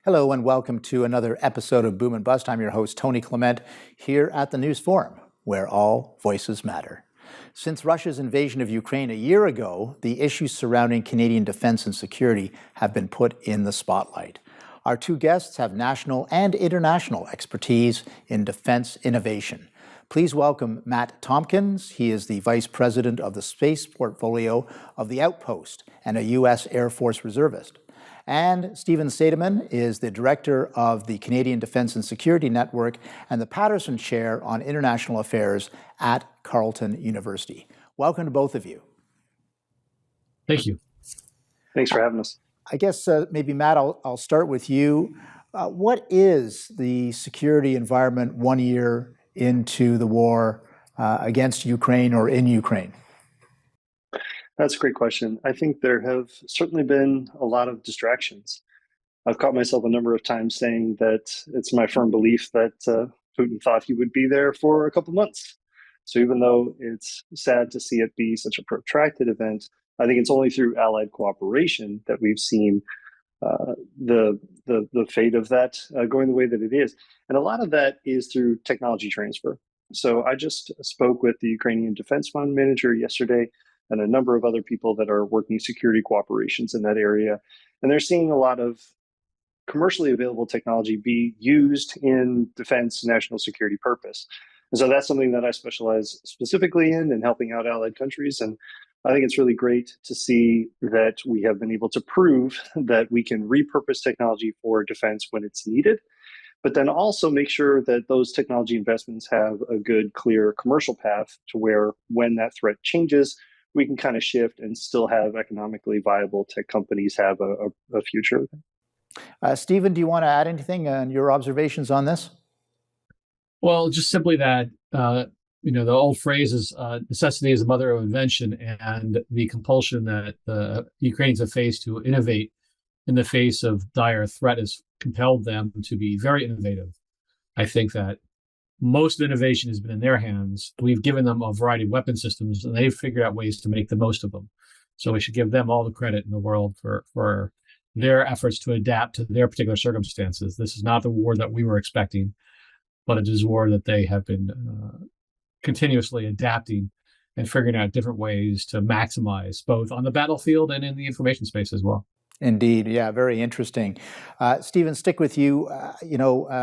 Hello and welcome to another episode of Boom and Bust. I'm your host, Tony Clement, here at the News Forum, where all voices matter. Since Russia's invasion of Ukraine a year ago, the issues surrounding Canadian defense and security have been put in the spotlight. Our two guests have national and international expertise in defense innovation. Please welcome Matt Tompkins. He is the Vice President of the Space Portfolio of the Outpost and a U.S. Air Force reservist. And Stephen Saideman is the Director of the Canadian Defense and Security Network and the Patterson Chair on International Affairs at Carleton University. Welcome to both of you. Thank you. Thanks for having us. I guess maybe, Matt, I'll start with you. What is the security environment 1 year into the war against Ukraine or in Ukraine? That's a great question. I think there have certainly been a lot of distractions. I've caught myself a number of times saying that it's my firm belief that Putin thought he would be there for a couple months. So even though it's sad to see it be such a protracted event, I think it's only through allied cooperation that we've seen the fate of that going the way that it is. And a lot of that is through technology transfer. So I just spoke with the Ukrainian Defense Fund manager yesterday and a number of other people that are working security cooperations in that area. And they're seeing a lot of commercially available technology be used in defense national security purpose. And so that's something that I specialize specifically in helping out allied countries. And I think it's really great to see that we have been able to prove that we can repurpose technology for defense when it's needed, but then also make sure that those technology investments have a good, clear commercial path to where when that threat changes, we can kind of shift and still have economically viable tech companies have a future. Stephen, do you want to add anything on your observations on this? Well, just simply that, the old phrase is necessity is the mother of invention, and the compulsion that the Ukrainians have faced to innovate in the face of dire threat has compelled them to be very innovative. I think that most innovation has been in their hands. We've given them a variety of weapon systems, and they've figured out ways to make the most of them. So we should give them all the credit in the world for their efforts to adapt to their particular circumstances. This is not the war that we were expecting, but it is a war that they have been continuously adapting and figuring out different ways to maximize both on the battlefield and in the information space as well. Indeed. Yeah, very interesting. Stephen, stick with you.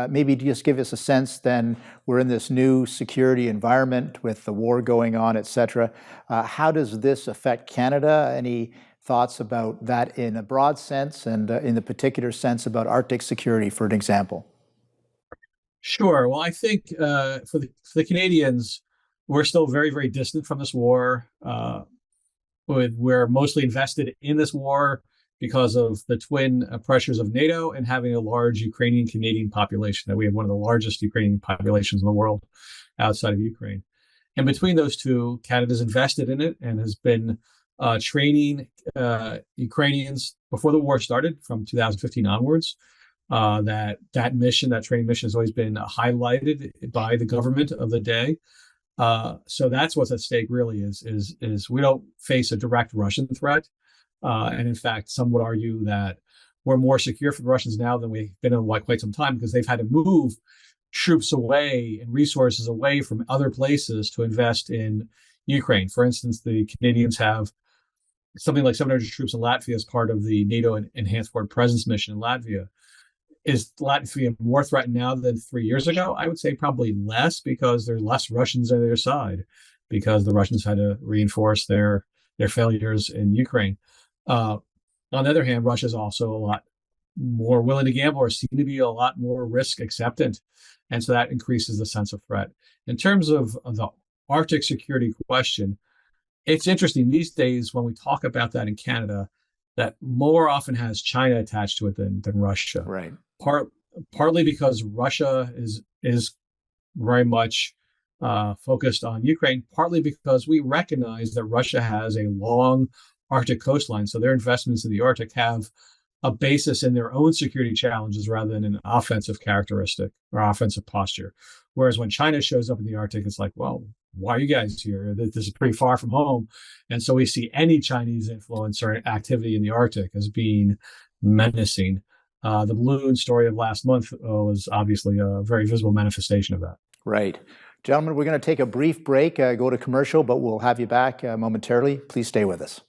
Maybe just give us a sense then, we're in this new security environment with the war going on, et cetera. How does this affect Canada? Any thoughts about that in a broad sense and in the particular sense about Arctic security, for an example? Sure. Well, I think for the Canadians, we're still very, very distant from this war. We're mostly invested in this war because of the twin pressures of NATO and having a large Ukrainian-Canadian population, that we have one of the largest Ukrainian populations in the world outside of Ukraine. And between those two, Canada's invested in it and has been training Ukrainians before the war started from 2015 onwards. That training mission has always been highlighted by the government of the day. So that's what's at stake really is we don't face a direct Russian threat. And in fact, some would argue that we're more secure for the Russians now than we've been in quite some time, because they've had to move troops away and resources away from other places to invest in Ukraine. For instance, the Canadians have something like 700 troops in Latvia as part of the NATO Enhanced Forward Presence mission in Latvia. Is Latvia more threatened now than 3 years ago? I would say probably less, because there's less Russians on their side, because the Russians had to reinforce their failures in Ukraine. On the other hand, Russia is also a lot more willing to gamble, or seem to be a lot more risk acceptant. And so that increases the sense of threat. In terms of the Arctic security question, it's interesting these days when we talk about that in Canada, that more often has China attached to it than Russia. Right. Partly because Russia is very much focused on Ukraine, partly because we recognize that Russia has a long Arctic coastline. So their investments in the Arctic have a basis in their own security challenges rather than an offensive characteristic or offensive posture. Whereas when China shows up in the Arctic, it's like, well, why are you guys here? This is pretty far from home. And so we see any Chinese influence or activity in the Arctic as being menacing. The balloon story of last month was obviously a very visible manifestation of that. Right. Gentlemen, we're going to take a brief break, go to commercial, but we'll have you back momentarily. Please stay with us.